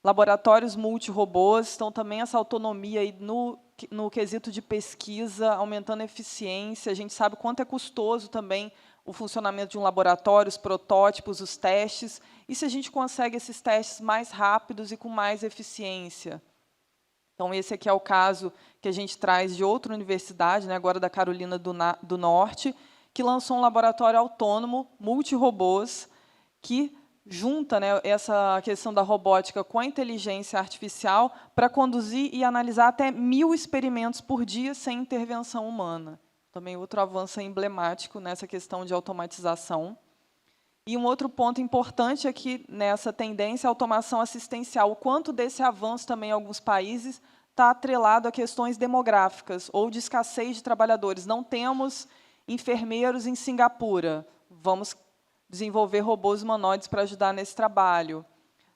Laboratórios multirobôs, então também essa autonomia aí no quesito de pesquisa, aumentando a eficiência. A gente sabe o quanto é custoso também o funcionamento de um laboratório, os protótipos, os testes, e se a gente consegue esses testes mais rápidos e com mais eficiência. Então, esse aqui é o caso que a gente traz de outra universidade, né, agora da Carolina do Norte, que lançou um laboratório autônomo, multirobôs, que junta, né, essa questão da robótica com a inteligência artificial para conduzir e analisar até 1000 experimentos por dia sem intervenção humana. Também outro avanço emblemático nessa questão de automatização. E um outro ponto importante é que, nessa tendência à automação assistencial, o quanto desse avanço também em alguns países está atrelado a questões demográficas ou de escassez de trabalhadores. Não temos enfermeiros em Singapura, vamos desenvolver robôs humanoides para ajudar nesse trabalho.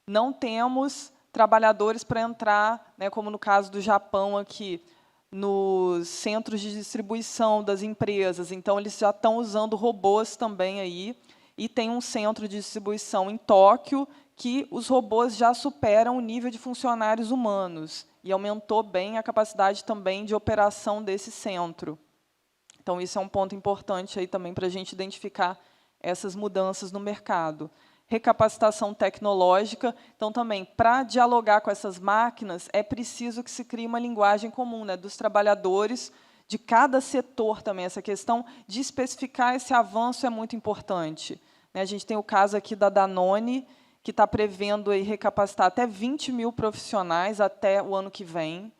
Não temos trabalhadores para entrar, né, como no caso do Japão aqui, nos centros de distribuição das empresas. Então, eles já estão usando robôs também aí, e tem um centro de distribuição em Tóquio que os robôs já superam o nível de funcionários humanos, e aumentou bem a capacidade também de operação desse centro. Então, isso é um ponto importante aí também para a gente identificar essas mudanças no mercado. Recapacitação tecnológica. Então, também, para dialogar com essas máquinas, é preciso que se crie uma linguagem comum, né, dos trabalhadores, de cada setor também. Essa questão de especificar esse avanço é muito importante. A gente tem o caso aqui da Danone, que está prevendo aí recapacitar até 20.000 profissionais até o ano que vem,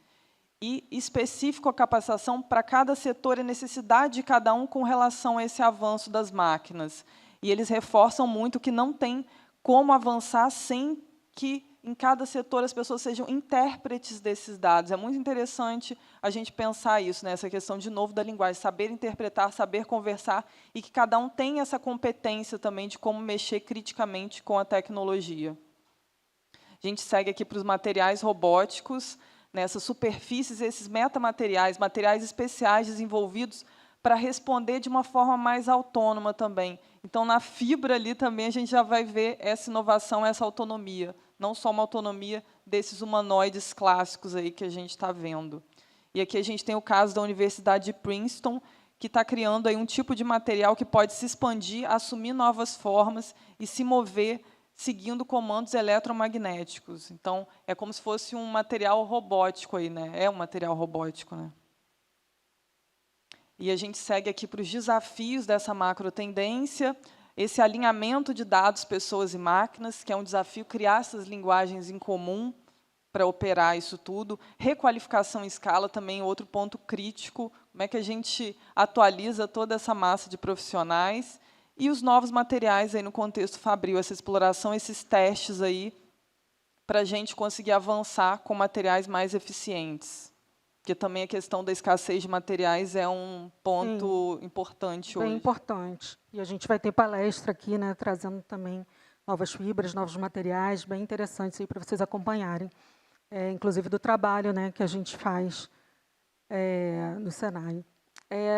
e específico a capacitação para cada setor e a necessidade de cada um com relação a esse avanço das máquinas. E eles reforçam muito que não tem como avançar sem que em cada setor as pessoas sejam intérpretes desses dados. É muito interessante a gente pensar isso, né? Essa questão, de novo, da linguagem, saber interpretar, saber conversar, e que cada um tenha essa competência também de como mexer criticamente com a tecnologia. A gente segue aqui para os materiais robóticos, nessas superfícies, esses metamateriais, materiais especiais desenvolvidos para responder de uma forma mais autônoma também. Então, na fibra ali também a gente já vai ver essa inovação, essa autonomia, não só uma autonomia desses humanoides clássicos aí que a gente está vendo. E aqui a gente tem o caso da Universidade de Princeton, que está criando aí um tipo de material que pode se expandir, assumir novas formas e se mover seguindo comandos eletromagnéticos. Então, é como se fosse um material robótico aí, né? É um material robótico, né? E a gente segue aqui para os desafios dessa macrotendência, esse alinhamento de dados, pessoas e máquinas, que é um desafio criar essas linguagens em comum para operar isso tudo. Requalificação em escala também, outro ponto crítico, como é que a gente atualiza toda essa massa de profissionais. E os novos materiais aí no contexto fabril, essa exploração, esses testes aí, para a gente conseguir avançar com materiais mais eficientes. Porque também a questão da escassez de materiais é um ponto importante hoje. Bem importante. E a gente vai ter palestra aqui, né, trazendo também novas fibras, novos materiais, bem interessantes aí para vocês acompanharem, inclusive do trabalho, né, que a gente faz no Senai.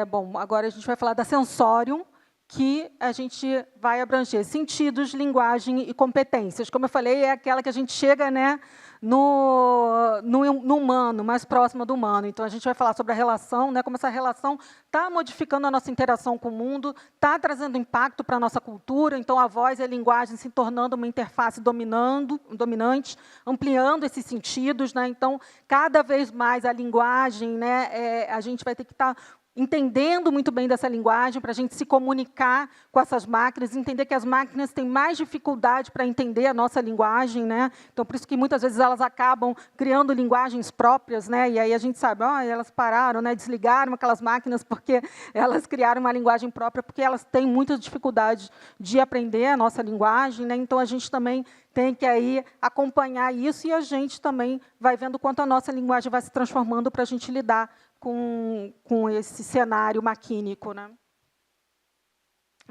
Bom, agora a gente vai falar da Sensorium, que a gente vai abranger sentidos, linguagem e competências. Como eu falei, é aquela que a gente chega, né, no humano, mais próxima do humano. Então, a gente vai falar sobre a relação, né, como essa relação está modificando a nossa interação com o mundo, está trazendo impacto para a nossa cultura. Então, a voz e a linguagem se tornando uma interface dominante, ampliando esses sentidos, né? Então, cada vez mais a linguagem, né, a gente vai ter que estar entendendo muito bem dessa linguagem, para a gente se comunicar com essas máquinas, entender que as máquinas têm mais dificuldade para entender a nossa linguagem, né? Então, por isso que muitas vezes elas acabam criando linguagens próprias, né? E aí a gente sabe, elas pararam, né? Desligaram aquelas máquinas porque elas criaram uma linguagem própria, porque elas têm muita dificuldade de aprender a nossa linguagem, né? Então, a gente também tem que aí acompanhar isso, e a gente também vai vendo quanto a nossa linguagem vai se transformando para a gente lidar com esse cenário maquínico, né?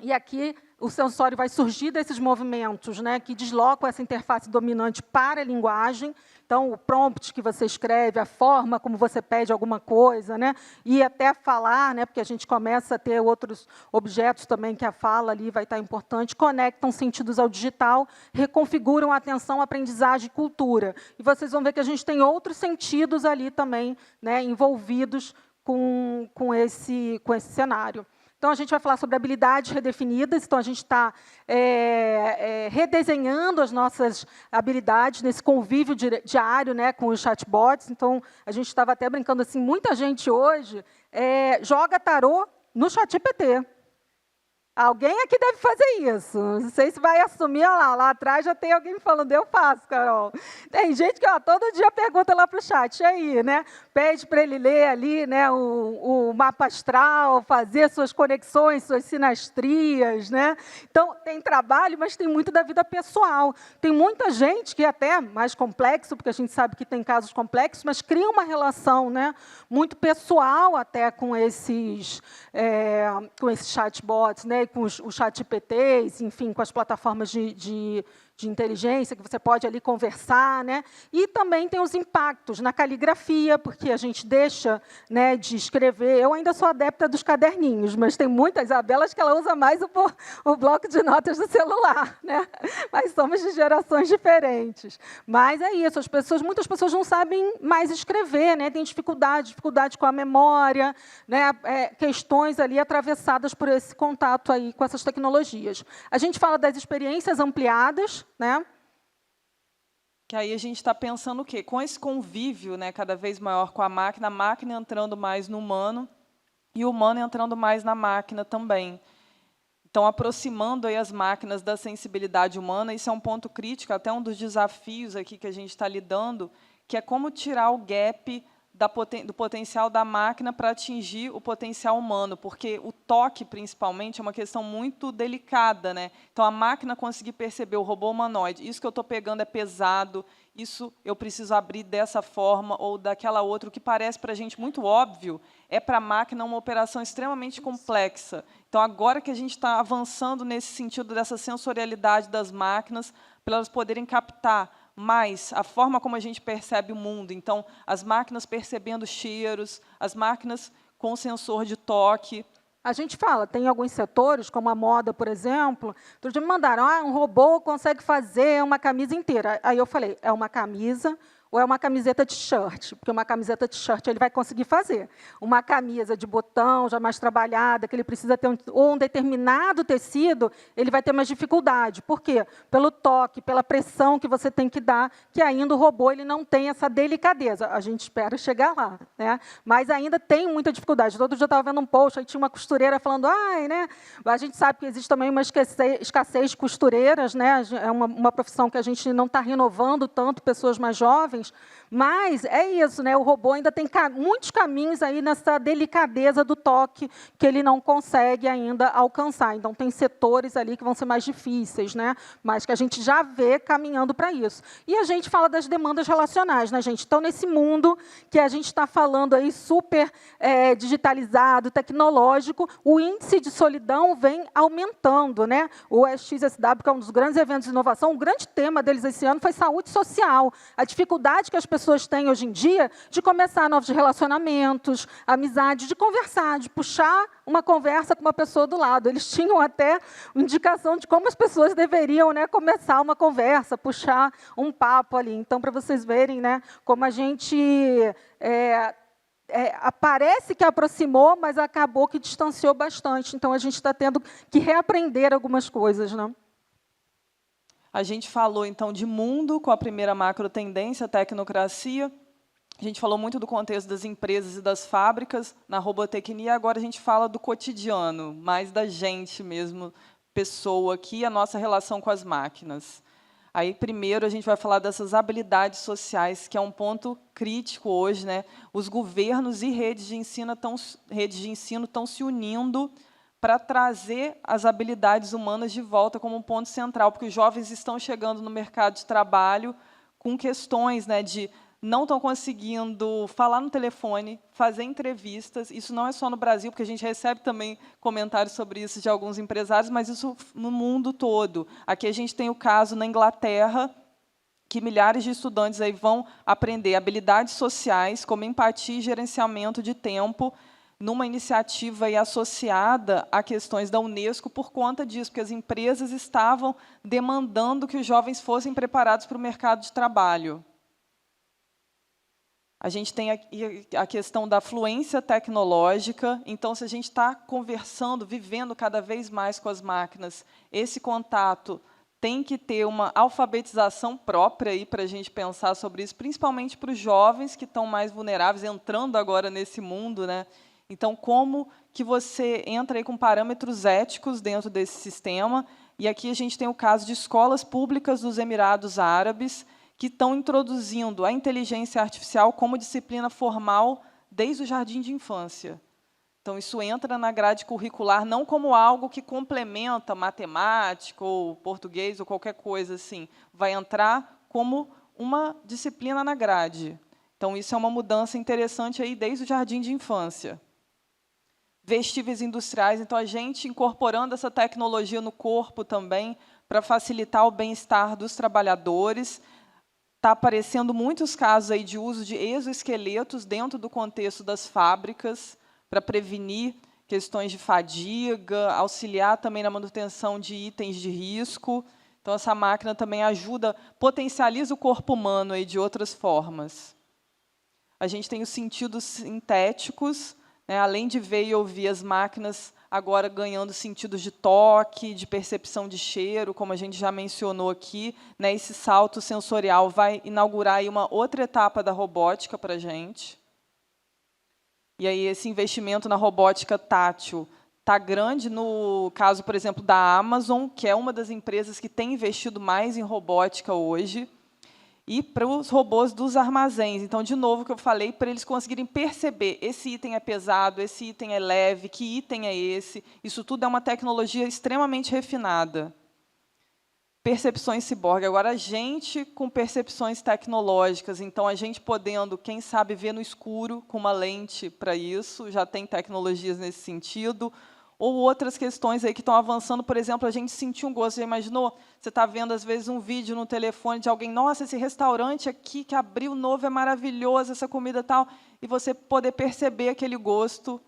E aqui o sensório vai surgir desses movimentos, né, que deslocam essa interface dominante para a linguagem. Então, o prompt que você escreve, a forma como você pede alguma coisa, né, e até falar, né, porque a gente começa a ter outros objetos também que a fala ali vai estar importante, conectam sentidos ao digital, reconfiguram a atenção, aprendizagem e cultura. E vocês vão ver que a gente tem outros sentidos ali também, né, envolvidos com esse cenário. Então, a gente vai falar sobre habilidades redefinidas. Então, a gente está redesenhando as nossas habilidades nesse convívio diário, né, com os chatbots. Então, a gente estava até brincando assim, muita gente hoje joga tarô no ChatGPT. Alguém aqui deve fazer isso. Não sei se vai assumir. Lá atrás já tem alguém falando, eu faço, Carol. Tem gente que todo dia pergunta lá para o chat, e aí, né? Pede para ele ler ali, né, o mapa astral, fazer suas conexões, suas sinastrias, né? Então, tem trabalho, mas tem muito da vida pessoal. Tem muita gente que é até mais complexo, porque a gente sabe que tem casos complexos, mas cria uma relação, né, muito pessoal até com esses chatbots, né, com os ChatGPTs, enfim, com as plataformas de inteligência, que você pode ali conversar, né? E também tem os impactos na caligrafia, porque a gente deixa, né, de escrever. Eu ainda sou adepta dos caderninhos, mas tem muitas Isabelas que ela usa mais o bloco de notas do celular, né? Mas somos de gerações diferentes. Mas é isso, muitas pessoas não sabem mais escrever, né? Tem dificuldade com a memória, né? Questões ali atravessadas por esse contato aí com essas tecnologias. A gente fala das experiências ampliadas, né? Que aí a gente está pensando o quê? Com esse convívio, né, cada vez maior com a máquina entrando mais no humano e o humano entrando mais na máquina também. Então, aproximando aí as máquinas da sensibilidade humana, isso é um ponto crítico, até um dos desafios aqui que a gente está lidando, que é como tirar o gap do potencial da máquina para atingir o potencial humano, porque o toque, principalmente, é uma questão muito delicada, né? Então, a máquina conseguir perceber o robô humanoide, isso que eu estou pegando é pesado, isso eu preciso abrir dessa forma ou daquela outra, o que parece para a gente muito óbvio, é para a máquina uma operação extremamente complexa. Então, agora que a gente está avançando nesse sentido dessa sensorialidade das máquinas, para elas poderem captar mais a forma como a gente percebe o mundo. Então, as máquinas percebendo cheiros, as máquinas com sensor de toque. A gente fala, tem alguns setores, como a moda, por exemplo, outro dia me mandaram, um robô consegue fazer uma camisa inteira. Aí eu falei, é uma camisa ou é uma camiseta t-shirt? Porque uma camiseta t-shirt ele vai conseguir fazer. Uma camisa de botão, já mais trabalhada, que ele precisa ter um determinado tecido, ele vai ter mais dificuldade. Por quê? Pelo toque, pela pressão que você tem que dar, que ainda o robô ele não tem essa delicadeza. A gente espera chegar lá, né? Mas ainda tem muita dificuldade. Todo dia eu estava vendo um post, aí tinha uma costureira falando, né? A gente sabe que existe também uma escassez de costureiras, né? É uma profissão que a gente não está renovando tanto pessoas mais jovens, mas é isso, né? O robô ainda tem muitos caminhos aí nessa delicadeza do toque que ele não consegue ainda alcançar. Então, tem setores ali que vão ser mais difíceis, né? Mas que a gente já vê caminhando para isso. E a gente fala das demandas relacionais, né, gente? Então, nesse mundo que a gente está falando aí super digitalizado, tecnológico, o índice de solidão vem aumentando, né? O XSW, que é um dos grandes eventos de inovação, o grande tema deles esse ano foi saúde social. A dificuldade que as pessoas têm hoje em dia de começar novos relacionamentos, amizade, de conversar, de puxar uma conversa com uma pessoa do lado. Eles tinham até indicação de como as pessoas deveriam, né, começar uma conversa, puxar um papo ali. Então, para vocês verem, né, como a gente parece que aproximou, mas acabou que distanciou bastante. Então, a gente está tendo que reaprender algumas coisas, né? A gente falou, então, de mundo, com a primeira macro tendência, tecnocracia. A gente falou muito do contexto das empresas e das fábricas na robotecnia, agora a gente fala do cotidiano, mais da gente mesmo, pessoa aqui, a nossa relação com as máquinas. Aí, primeiro, a gente vai falar dessas habilidades sociais, que é um ponto crítico hoje, né? Os governos e redes de ensino estão se unindo para trazer as habilidades humanas de volta como um ponto central, porque os jovens estão chegando no mercado de trabalho com questões, né, de não estão conseguindo falar no telefone, fazer entrevistas. Isso não é só no Brasil, porque a gente recebe também comentários sobre isso de alguns empresários, mas isso no mundo todo. Aqui a gente tem o caso na Inglaterra, que milhares de estudantes aí vão aprender habilidades sociais, como empatia e gerenciamento de tempo, numa iniciativa aí associada a questões da Unesco por conta disso, porque as empresas estavam demandando que os jovens fossem preparados para o mercado de trabalho. A gente tem a questão da fluência tecnológica. Então, se a gente está conversando, vivendo cada vez mais com as máquinas, esse contato tem que ter uma alfabetização própria aí para a gente pensar sobre isso, principalmente para os jovens que estão mais vulneráveis, entrando agora nesse mundo, né? Então, como que você entra aí com parâmetros éticos dentro desse sistema? E aqui a gente tem o caso de escolas públicas dos Emirados Árabes, que estão introduzindo a inteligência artificial como disciplina formal desde o jardim de infância. Então, isso entra na grade curricular não como algo que complementa matemática ou português ou qualquer coisa assim. Vai entrar como uma disciplina na grade. Então, isso é uma mudança interessante aí desde o jardim de infância. Vestíveis industriais, então, a gente incorporando essa tecnologia no corpo também para facilitar o bem-estar dos trabalhadores. Está aparecendo muitos casos aí de uso de exoesqueletos dentro do contexto das fábricas para prevenir questões de fadiga, auxiliar também na manutenção de itens de risco. Então, essa máquina também ajuda, potencializa o corpo humano aí de outras formas. A gente tem os sentidos sintéticos, né, além de ver e ouvir, as máquinas agora ganhando sentidos de toque, de percepção de cheiro, como a gente já mencionou aqui, né, esse salto sensorial vai inaugurar aí uma outra etapa da robótica para a gente. E aí esse investimento na robótica tátil está grande no caso, por exemplo, da Amazon, que é uma das empresas que tem investido mais em robótica hoje. e para os robôs dos armazéns. Então, de novo, o que eu falei, para eles conseguirem perceber esse item é pesado, esse item é leve, que item é esse. Isso tudo é uma tecnologia extremamente refinada. Percepções ciborgue. Agora, a gente com percepções tecnológicas, então, a gente podendo, quem sabe, ver no escuro com uma lente para isso, já tem tecnologias nesse sentido, ou outras questões aí que estão avançando, por exemplo, a gente sentir um gosto. Já imaginou? Você está vendo, às vezes, um vídeo no telefone de alguém, nossa, esse restaurante aqui que abriu novo é maravilhoso, essa comida tal, e você poder perceber aquele gosto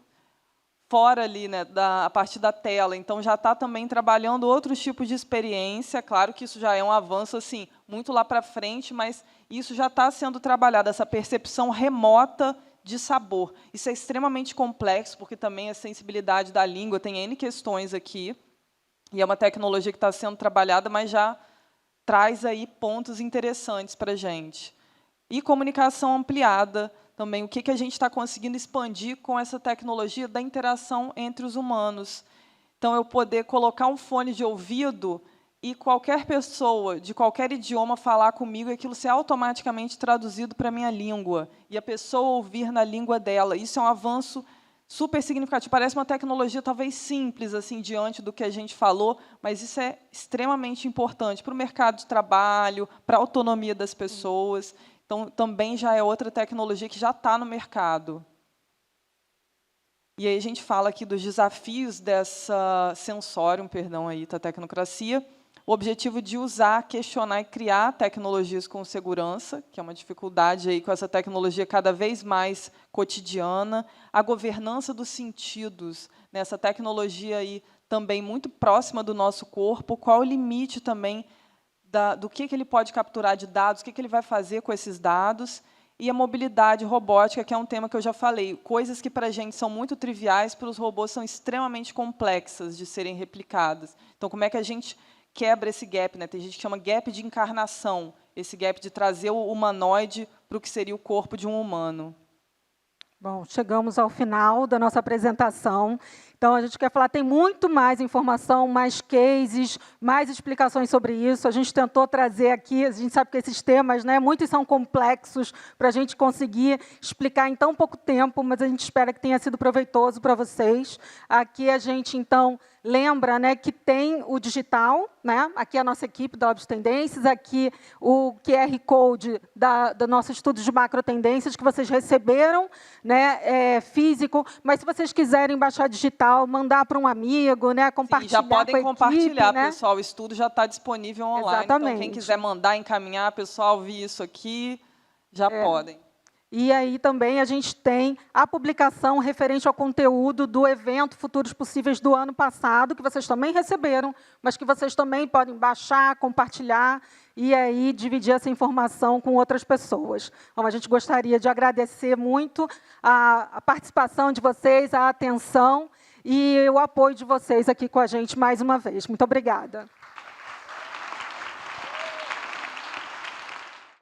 fora ali, né, a partir da tela. Então, já está também trabalhando outros tipos de experiência. Claro que isso já é um avanço assim, muito lá para frente, mas isso já está sendo trabalhado, essa percepção remota de sabor. Isso é extremamente complexo, porque também a sensibilidade da língua tem N questões aqui, e é uma tecnologia que está sendo trabalhada, mas já traz aí pontos interessantes para a gente. E comunicação ampliada, também, o que a gente está conseguindo expandir com essa tecnologia da interação entre os humanos. Então, eu poder colocar um fone de ouvido e qualquer pessoa, de qualquer idioma, falar comigo, e aquilo ser automaticamente traduzido para a minha língua, e a pessoa ouvir na língua dela. Isso é um avanço super significativo. Parece uma tecnologia talvez simples, assim, diante do que a gente falou, mas isso é extremamente importante para o mercado de trabalho, para a autonomia das pessoas. Então, também já é outra tecnologia que já está no mercado. E aí a gente fala aqui dos desafios dessa sensorium, perdão, aí, da tecnocracia. O objetivo de usar, questionar e criar tecnologias com segurança, que é uma dificuldade aí com essa tecnologia cada vez mais cotidiana. A governança dos sentidos, nessa tecnologia aí também muito próxima do nosso corpo. Qual o limite também do que ele pode capturar de dados, o que ele vai fazer com esses dados. E a mobilidade robótica, que é um tema que eu já falei. Coisas que, para a gente, são muito triviais, para os robôs são extremamente complexas de serem replicadas. Então, como é que a gente quebra esse gap, né? Tem gente que chama gap de encarnação, esse gap de trazer o humanoide para o que seria o corpo de um humano. Bom, chegamos ao final da nossa apresentação. Então, a gente quer falar, tem muito mais informação, mais cases, mais explicações sobre isso. A gente tentou trazer aqui, a gente sabe que esses temas, né, muitos são complexos para a gente conseguir explicar em tão pouco tempo, mas a gente espera que tenha sido proveitoso para vocês. Aqui a gente, então, lembra, né, que tem o digital, né? Aqui a nossa equipe da Labs Tendências, aqui o QR Code do nosso estudo de macrotendências que vocês receberam, né, físico, mas se vocês quiserem baixar digital, mandar para um amigo, né, compartilhar. Sim, já podem compartilhar, né? Pessoal. O estudo já está disponível online. Exatamente. Então, quem quiser mandar, encaminhar, pessoal, vi isso aqui, já podem. E aí também a gente tem a publicação referente ao conteúdo do evento Futuros Possíveis do ano passado, que vocês também receberam, mas que vocês também podem baixar, compartilhar e aí dividir essa informação com outras pessoas. Então, a gente gostaria de agradecer muito a participação de vocês, a atenção e o apoio de vocês aqui com a gente mais uma vez. Muito obrigada.